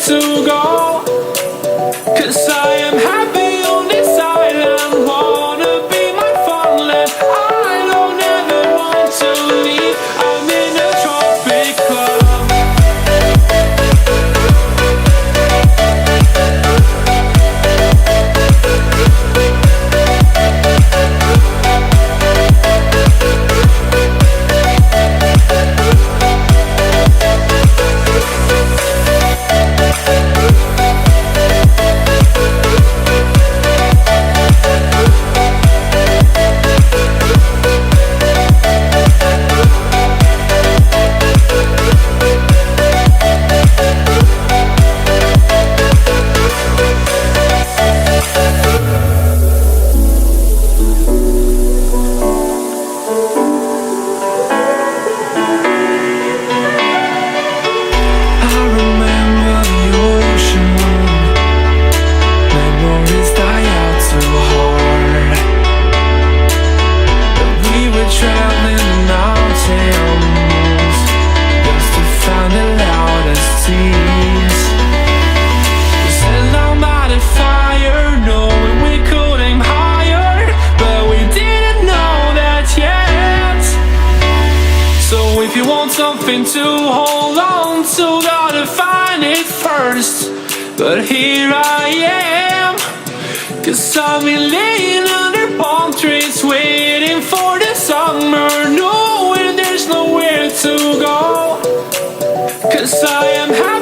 to go. 'Cause I am happy on this island, wanna be my farmland. I don't ever want to leave, I'm in a tropic club. If you want something to hold on to, gotta find it first. But here I am, 'cause I've been laying under palm trees, waiting for the summer, knowing there's nowhere to go. 'Cause I am happy